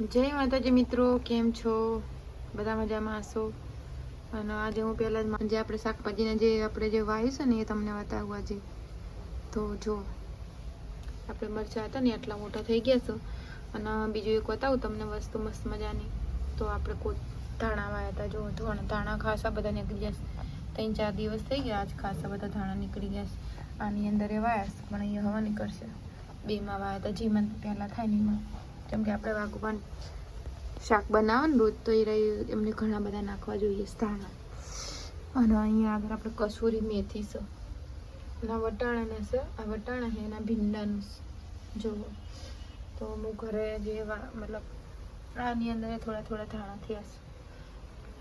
જય માતાજી મિત્રો, કેમ છો? બધા મજામાં હશો? અને આજે હું પહેલાં જે આપણે શાકભાજીને જે વાવ્યું છે ને એ તમને બતાવું આજે. તો જો આપણે મરચાં હતા ને એટલા મોટા થઈ ગયા છે. અને બીજું એક બતાવું તમને વસ્તુ મસ્ત મજાની. તો આપણે ધાણા વાવ્યા હતા. જો ધાણા ખાસા બધા નીકળી ગયા. 3-4 દિવસ થઈ ગયા, આજ ખાસા બધા ધાણા નીકળી ગયા. આની અંદર એ વાયા પણ અહીંયા હવા નીકળશે. 2માં વાયા હતા, જીમન પહેલાં થાય ને એમાં. કેમ કે આપણે વાગવાન શાક બનાવે ને રોજ તો એમને ઘણા બધા નાખવા જોઈએ ધાણા. અને અહીંયા આગળ આપણે કસૂરી મેથી છે, એના વટાણાના છે. આ વટાણા છે એના ભીંડાનું જુઓ. તો હું ઘરે જે મતલબ આની અંદર થોડા ધાણા થયા છે.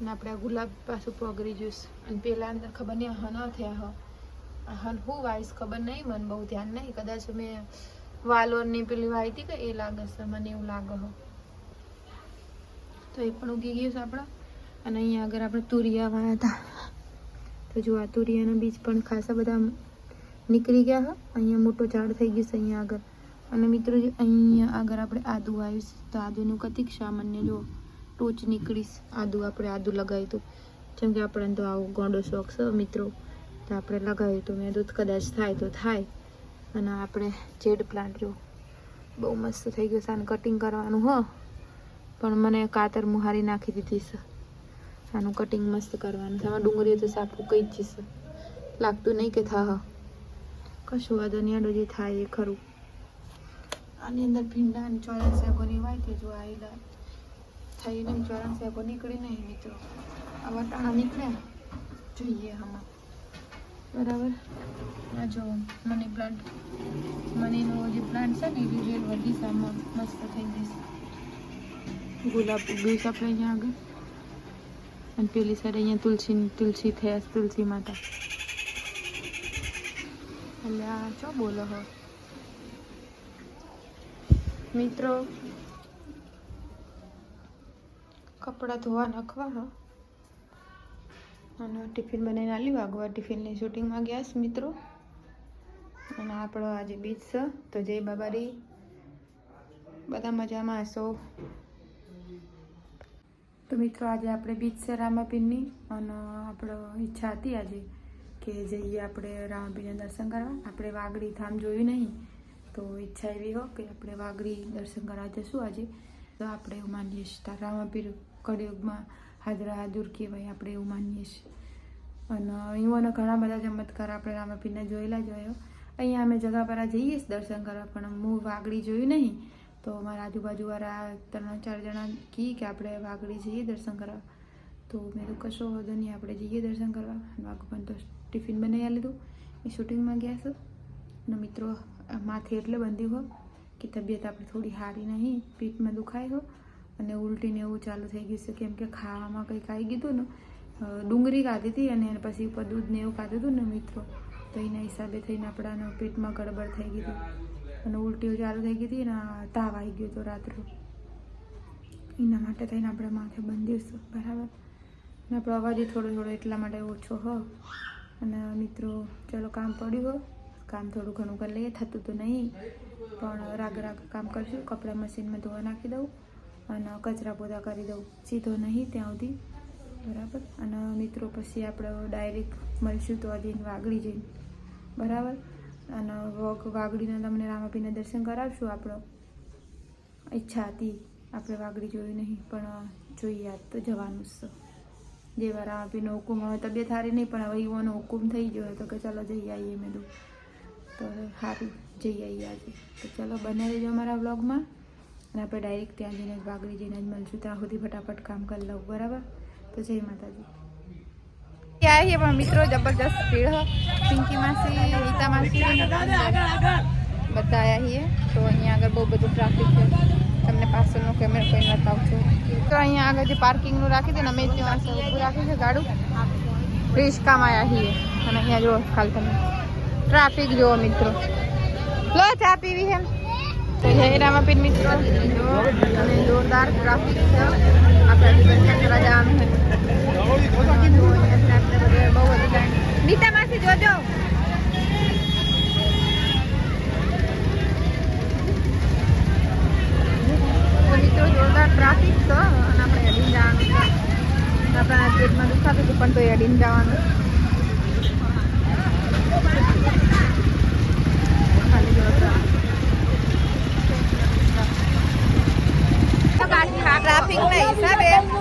અને આપણે આ ગુલાબ પાછું પગરી જોઈશ. અને પેલા અંદર ખબર નહીં હન થયા હન હું વાઈશ ખબર નહીં, મને બહુ ધ્યાન નહીં. કદાચ મેં વાલોરની પેલી વાઈ હતી કે એ લાગે છે, મને એવું લાગે હો. તો એ પણ ઉગી ગયું છે આપણા. અને અહીંયા આગળ આપણે તુરિયા વાયા હતા. તો જો આ તુરિયાના બીજ પણ ખાસા બધા નીકળી ગયા છે. અહીંયા મોટો ઝાડ થઈ ગયું છે અહીંયા આગળ. અને મિત્રો અહીંયા આગળ આપણે આદુ આવ્યું છે. તો આદુનું કતિક સામાન્ય જો ટોચ નીકળીશ. આદુ લગાવ્યું હતું. જેમ કે આપણે તો આવો ગોંડો શોખ છે મિત્રો, તો આપણે લગાવ્યું હતું. મેં દૂધ કદાચ થાય તો થાય. અને આપણે જેડ પ્લાન્ટ જો બહુ મસ્ત થઈ ગયું છે. આને કટિંગ કરવાનું હો, પણ મને કાતર મુહારી નાખી દીધી છે. આનું કટિંગ મસ્ત કરવાનું છે. આમાં ડુંગળી તો સાપું કઈ જ છે, લાગતું નહીં કે થા કશું વાંધો નહીં, આડો જે થાય એ ખરું. આની અંદર ભીંડા અને 84 શાકોની વાય જો આવેલા થઈ નહીં. 84 શાકો નીકળી નહીં મિત્રો. આ વટાણા નીકળ્યા જોઈએ આમાં બરાબર. આ જો મની પ્લાન્ટ, મનીનો જે પ્લાન્ટ છે ને એ રેલ વધી સામાં મસ્ત થઈ જશે. ગુલાબ ઉગ્યું છે આપણે અહીંયા આગળ. અને પેલી સાઈડ અહીંયા તુલસી થયા, તુલસી માતા. એટલે આ શું બોલો હો મિત્રો? કપડાં ધોવા નાખવા હો. અને ટિફિન બનાવીને આલી વાગવા ટિફિનની શૂટિંગમાં ગયા છે મિત્રો. અને આપણો આજે બીચ છે. તો જય બાબારી, બધા મજામાં હશો? તો મિત્રો આજે આપણે બીચ છે રામાપીરની. અને આપણો ઈચ્છા હતી આજે કે જઈએ આપણે રામાપીરના દર્શન કરવા. આપણે વાગડી ધામ જોયું નહીં, તો ઈચ્છા એવી હો કે આપણે વાગડી દર્શન કરવા જશું આજે. તો આપણે એવું માનીએ છીએ રામાપીર કળિયુગમાં હાજર કહેવાય, આપણે એવું માનીએ છીએ. અને એવાના ઘણા બધા ચમત્કાર આપણે રામાપીરના જોયેલા જ હોય. અહીંયા અમે જગા પર જઈએ દર્શન કરવા, પણ હું વાગડી જોયું નહીં. તો મારા આજુબાજુવાળા 3-4 જણા કહે કે આપણે વાગડી જઈએ દર્શન કરવા. તો મેં તો કશો વાંધો નહીં, આપણે જઈએ દર્શન કરવા. વાગવાન તો ટિફિન બનાવી લીધું, એ શૂટિંગમાં ગયા છે. અને મિત્રો માથે એટલે બંધ્યું હો કે તબિયત આપણે થોડી સારી નહીં, પેટમાં દુખાય હો અને ઉલટીને એવું ચાલુ થઈ ગયું છે. કેમ કે ખાવામાં કંઈક આવી ગયું ને, ડુંગળી ખાધી હતી અને પછી ઉપર દૂધ ને એવું ખાધું હતું ને મિત્રો. તો એના હિસાબે થઈને આપણાને પેટમાં ગડબડ થઈ ગઈ હતી અને ઉલટીઓ ચાલુ થઈ ગઈ હતી અને તાવ આવી ગયો હતો રાત્રે. એના માટે થઈને આપણે માથે બાંધ્યું છે બરાબર. અને આપણો અવાજ થોડો એટલા માટે ઓછો હો. અને મિત્રો ચાલો કામ પડ્યું હો, કામ થોડું ઘણું કરી લઈએ. થતું તો નહીં, પણ રાગ કામ કરશું. કપડાં મશીનમાં ધોવા નાખી દઉં અને કચરા પોતા કરી દઉં. સીધો નહીં ત્યાં સુધી બરાબર. અને મિત્રો પછી આપણે ડાયરેક્ટ મળશું તો હજી વાગડી જઈને બરાબર. અને વાગડીના તમને રામાપીરના દર્શન કરાવશું. આપણો ઈચ્છા હતી, આપણે વાગડી જોયું નહીં, પણ જોઈએ આજ તો જવાનું જ છે. જેવા રામાપીરનો હુકુમ. હવે તબિયત સારી નહીં, પણ હવે એવાનો હુકુમ થઈ ગયો તો કે ચાલો જઈ આવીએ. મેં તો સારું જઈ આવીએ આજે. તો ચાલો બને રહેજો અમારા વ્લોગમાં. અને આપણે ડાયરેક્ટ ત્યાં જઈને વાગડી જઈને જ મળશું. ત્યાં સુધી ફટાફટ કામ કરી લઉં બરાબર. તો જય માતાજી. ત્યાં આવીએ પણ મિત્રો જબરદસ્ત ભીડ હો. પિંકી માસી, નીતા માસી બધા આવ્યા છીએ. તો અહીંયા આગળ બહુ બધું ટ્રાફિક છે. તમને પાછળનો કેમેરો કોઈ બતાવું છું. તો અહીંયા આગળ જે પાર્કિંગનું રાખી દે ને, અમે ત્યાં ઊભું રાખ્યું છે ગાડું. રિસ્કામાં આવ્યા છીએ. અને અહીંયા જુઓ ખાલી તમે ટ્રાફિક જુઓ મિત્રો. લો ચા પીવી છે તો જય રામાપીર મિત્રો. જોરદાર ટ્રાફિક છે. આપણે દર્શન કરવા જવાનું છે. બહુ બધું ટાઈમ. નીતા માસી જોજો. મિત્રો જોરદાર પેટમાં દુખાતું હતું પણ તો એડીને જવાનું. ટ્રાફિકના હિસાબે અમે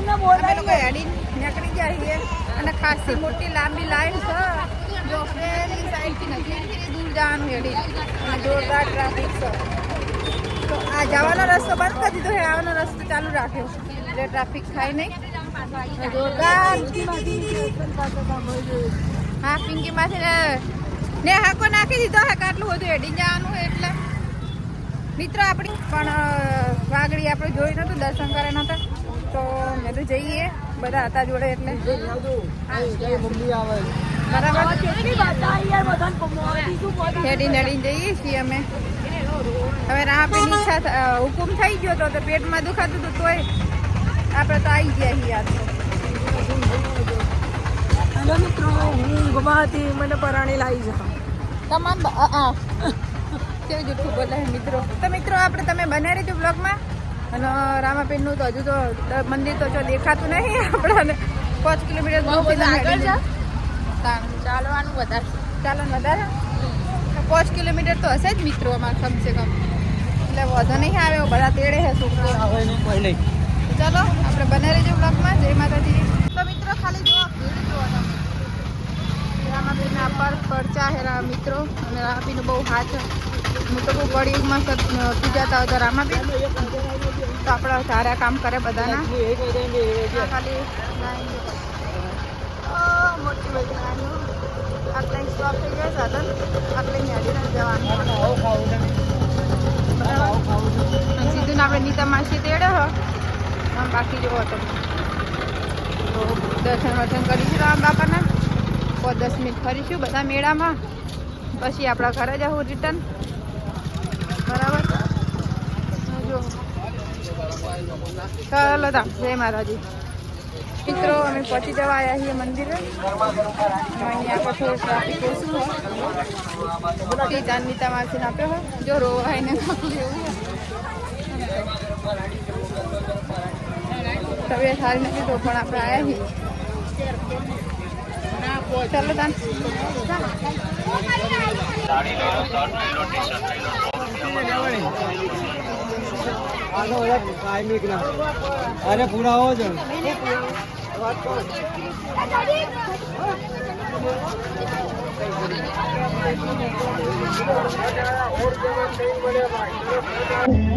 લોકો હેડીને નીકળી ગયા છીએ અને ખાસી મોટી લાંબી લાઈન છે. જો પેલી સાઈડથી નજીકથી દૂર જવાનું હેડી અને જોરદાર ટ્રાફિક છે. તો આ જવાનો રસ્તો બંધ કરી દીધો છે, આવવાનો રસ્તો ચાલુ રાખ્યો એટલે ટ્રાફિક થાય નહીં. જોરદાર. હા, પિંકીમાંથી ને હાકો નાખી દીધો હે આટલું બધું હેડી જવાનું એટલે મિત્રો આપણી પણ વાગડી આપણે જોઈ નતું, દર્શન કરે નતા તો મેં તો જઈએ બધા હતા જોડે એટલે બરાબર હેડી નડીને જઈએ છીએ અમે. હવે રાપીની ઈચ્છા હુકુમ થઈ ગયો તો પેટમાં દુખાતું હતું તોય આપણે તો આવી ગયા છીએ. હેલો મિત્રો, હું ગવાથી મને પરાણી લાવી છે તમામ કેવું જૂઠું બોલે મિત્રો. તો મિત્રો આપણે તમે બને રહેજો બ્લોગમાં. અને રામાપીરનું તો હજુ તો મંદિર તો જો દેખાતું નહીં આપણને. 5 કિલોમીટર ચાલવાનું વધારે 5 કિલોમીટર તો હશે જ મિત્રો અમારે કમસે કમ. એટલે વધુ નહીં આવે બધા તેડે હે છોકરો. ચલો આપણે બને રહેજો બ્લોગમાં. જય માતાજી. તો મિત્રો ખાલી જો રામાપીરના પરચા હેરા મિત્રો અને રામાપીરનું બહુ હાથ. હું તો બહુ કળિયુગમાં પૂજાતા હતા રામાપીર. તો આપણે સારા કામ કરે બધાના. ખાલી મોટી બધી નાની આટલા સ્ટોપ થઈ ગયા સાધન આટલે હેડીને જવાનું. સીધું આપણે નીતા માસી તેડે હો બાકી જેવો હતો. તો દર્શન વર્શન કરીશું રામ બાપાના. 10 મિનિટ ફરીશું બધા મેળામાં, પછી આપણા ઘરે જવું રિટર્ન. બરાબર જો ચાલો તા. જય માતાજી મિત્રો. અમે પહોંચી જવા આવ્યા છીએ મંદિરે. અહીંયા પર થોડું ટ્રાફિક ઓછું હોય. જાનવીતા માસીને આપ્યો હોય જો રોવાય ને તબિયત સારી નથી તો પણ આપણે આવ્યા છીએ. ચાલો તાન. अरे पूरा हो जाए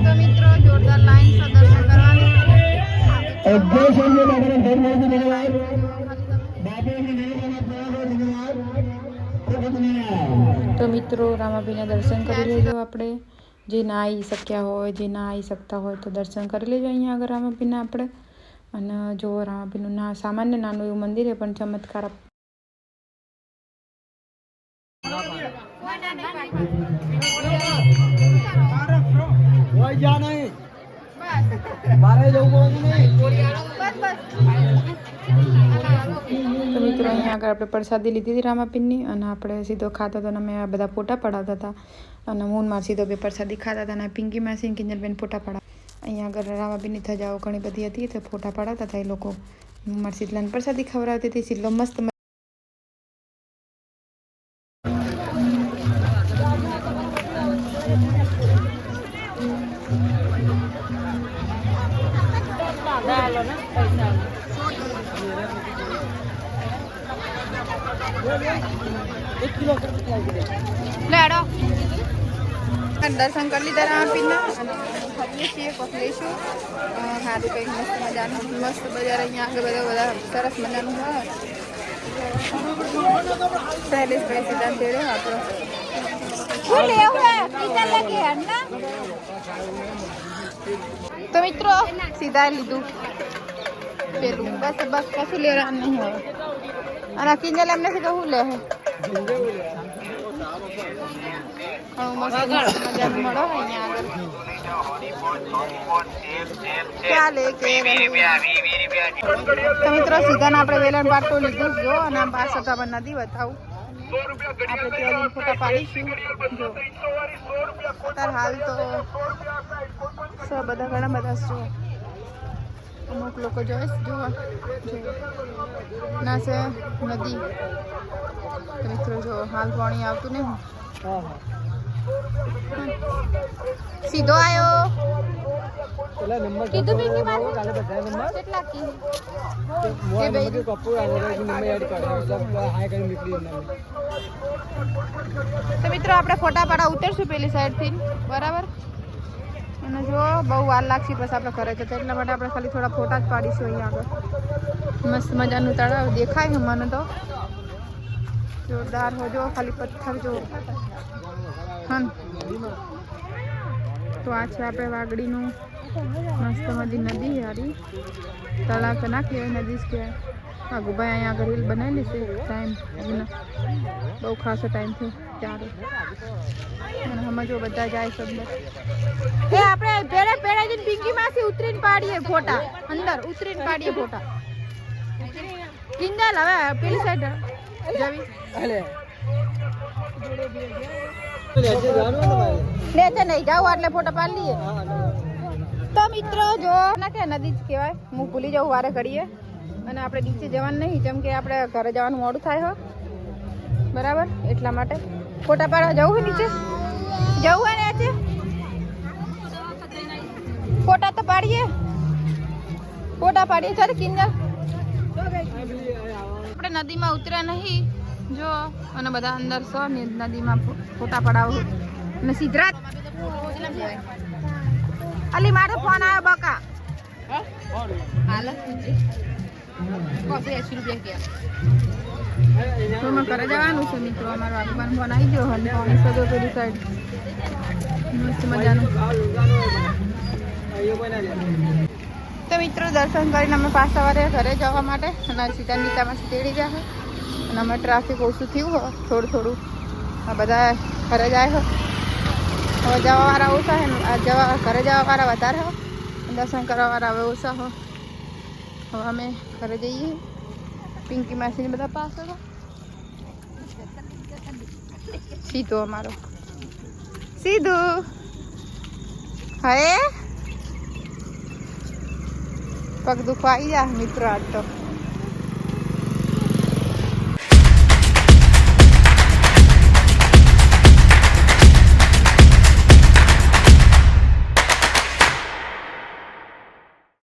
તો મિત્રો જોરદાર લાઈન છે દર્શન કરવાની. તો મિત્રો રામાપીરના દર્શન કરી લેજો. આપણે જે ના આવી શક્યા હોય, જે ના આવી શકતા હોય તો દર્શન કરી લેજો અહીંયા આગળ રામાપીરના આપણે. અને જો રામાપીરનું સામાન્ય નાનું એવું મંદિર છે પણ ચમત્કાર તો મિત્રો અહીંયા આગળ આપણે પ્રસાદી લીધી હતી રામાપીરની અને આપણે સીધો ખાતા હતા. અમે બધા ફોટા પડાવતા હતા અને મૂનમાં સીધો બે પ્રસાદી ખાતા હતા અને પિંકી માસી કિંજલબેન ફોટા પડાવ. અહીંયા આગળ રામાપીરની થજાઓ ઘણી બધી હતી તો ફોટા પડાવતા હતા એ લોકો. મારી શીતલાને પ્રસાદી ખવડાવતી હતી. શીતલો મસ્ત દર્શન કરી લીધા રામાપીરના અને ખાઈએ છીએ કોક લઈશું સારું કંઈક મસ્ત મજાનું મસ્ત બજાર અહીંયા આગળ બધા સરસ મજાનું હોય. શૈલેષભાઈ સીધા તેડે આપણો તો મિત્રો સીધા લીધું પેલું બસ કશું લેવાનું નહીં હોય. અને કિંજલ એમને છે કહું લે મિત્રો સીધા આપણે વેલણ પાટો લીધું જો અને આમ 557 નદી બતાવું. આપણે ત્યાં ફોટા પાડીશું. જો અત્યારે હાલ તો બધા ઘણા બધા શું અમુક લોકો જોઈશ જોવા ના છે નદી તો મિત્રો જો હાલ પાણી આવતું નહીં સીધો આવ્યો કીધું પિંકી મારું કેટલા તો મિત્રો આપણે ફોટા પાડા ઉતરશું પેલી સાઈડથી બરાબર અને જો બહુ વાર લાગશે પછી આપણે ઘરે જતા એટલા માટે આપણે ખાલી થોડા ફોટા જ પાડીશું અહીંયા આગળ મસ્ત મજાનું તળાવ દેખાય મને તો જોરદાર હો જો ખાલી પથ્થર જો હા તો આ છે આપણે વાગડીનું મસ્ત મજી નદી હારી તળાવ તો ના કહેવાય નદી જ કહેવાય આ ગુભાઈ અહીંયા આગળ રીલ બનાવેલી છે ટાઈમ બહુ ખાસો ટાઈમ થયો ત્યારે અને અમે જો બધા જાય છે અંદર એ આપણે પેડે પેડે જઈને પિંકી માસી ઉતરીને પાડીએ ફોટા અંદર ઉતરીને પાડીએ ફોટા કિંજલ હવે પેલી સાઈડ જવી લેતે નહીં જાવ એટલે ફોટા પાડી લઈએ તો મિત્રો જો ના કે નદી જ કહેવાય હું ભૂલી જાઉં વારે ઘડીએ અને આપણે નીચે જવાનું નહીં જેમ કે આપણે ઘરે જવાનું મોડું થાય હો બરાબર એટલા માટે ફોટા પાડવા જવું હોય નીચે જવું હોય ને આજે ફોટા તો પાડીએ ચાલ કિંજલ આપણે નદીમાં ઉતર્યા નહીં જો અને બધા અંદર છો ને નદીમાં ફોટા પડાવો અને સિદ્ધરાજ અલી મારો ફોન આવ્યો બકા તો મેં ઘરે જવાનું છે મિત્રો અમારો આગળ ફોન આવી ગયો અને પાણી સદો પેલી સાઈડ મસ્ત મજાનું તો મિત્રો દર્શન કરીને અમે પાછા વારે ઘરે જવા માટે અને સીધા નીચામાં તેડી ગયા અને અમે ટ્રાફિક ઓછું થયું હોય થોડું આ બધા ઘરે જાય હો હવે જવાવાળા ઓછા છે ઘરે જવાવાળા વધારે હો દર્શન કરવાવાળા હવે ઓછા હો હવે અમે ઘરે જઈએ પિંકી માસીને બધા પાછળ સીધું અમારો સીધું હે પગ દુખવા આવી જા મિત્રો આજ તો